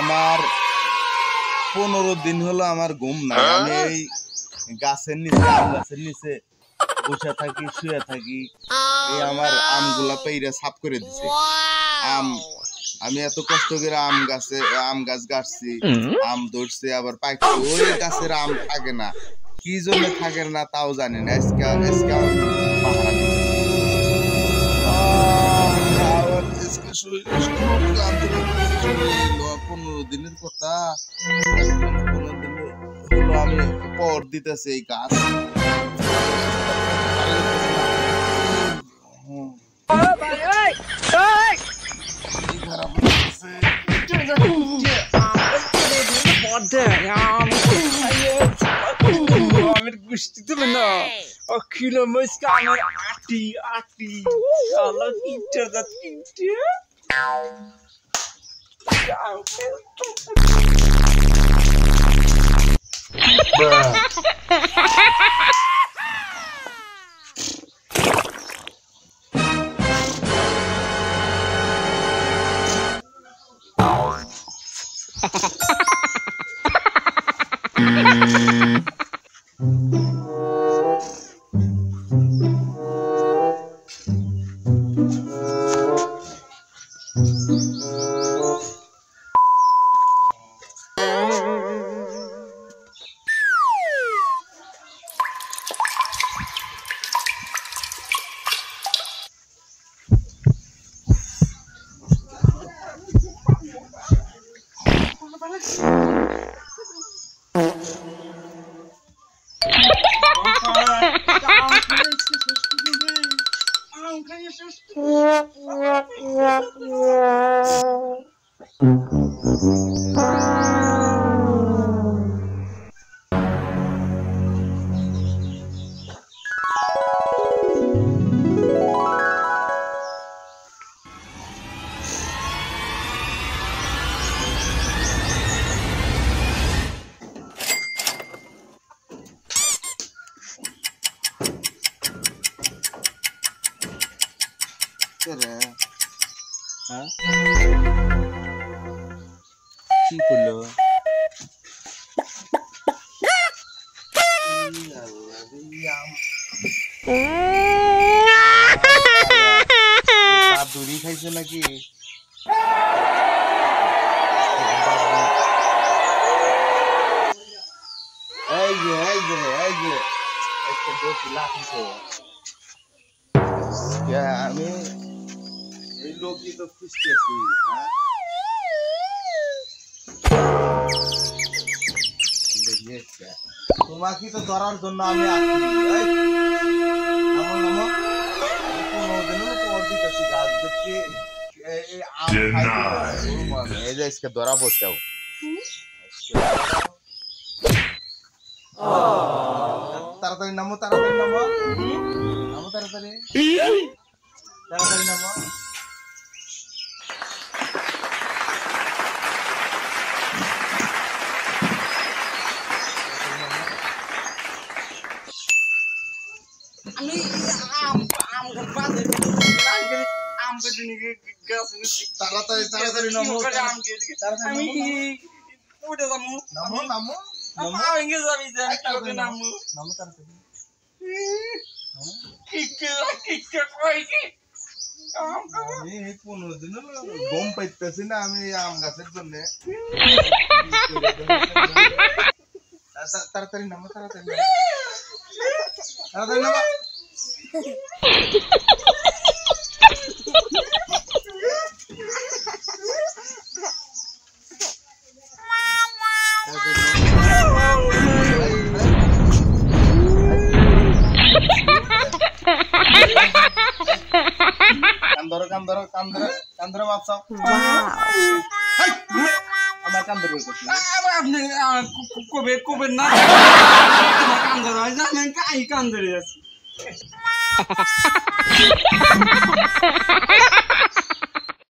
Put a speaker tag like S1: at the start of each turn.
S1: আমার 15 দিন হলো আমার ঘুম নাই। আমি এই গাছের নিচে আম গাছের নিচে বসে থাকি, শুয়ে থাকি। এই আমার আমগুলা পেইরা সাফ করে দিছে। আমি এত কষ্ট করে আম গাছ গাছছি, আম ধরছে, আবার পাইছে। ওই গাছের আম থাকে না, কি জন্য থাকে না তাও জানি না। আজকে পাহারা দিতেছে। 15 দিনের কথা, 15 দিন হলো আমি পর দিতেছি এই গাছ।
S2: আমের গুষ্টি দেবে না, অখিল মুস্কানের আটি আটি শালা কিনতে যা কিনতে
S1: কি করলো? দূরি খাইছে নাকি? এই যে আমি এই লোকই তো খুঁজতেছি। তোমাকে তো ধরার জন্য আমি ধরা পড়ছে। তাড়াতাড়ি নামো, তাড়াতাড়ি নামো, তাড়াতাড়ি নামো।
S2: আমি
S1: তাড়াতাড়ি নামো,
S2: আমি উঠে যাবো।
S1: নামো নামো
S2: ভেঙে যাবি, নামো
S1: নামো তাড়াতাড়ি। আমি 15 দিন গম পাইতেছি না আমি আম গাছের জন্য। তাড়াতাড়ি নামো, তাড়াতাড়ি নামো, তাড়াতাড়ি নামো। কান্দরে বাপসাও আমার কান্দরে
S2: আপনি কবে না কান্দর হয় জানেন কাই কান্দরে আছে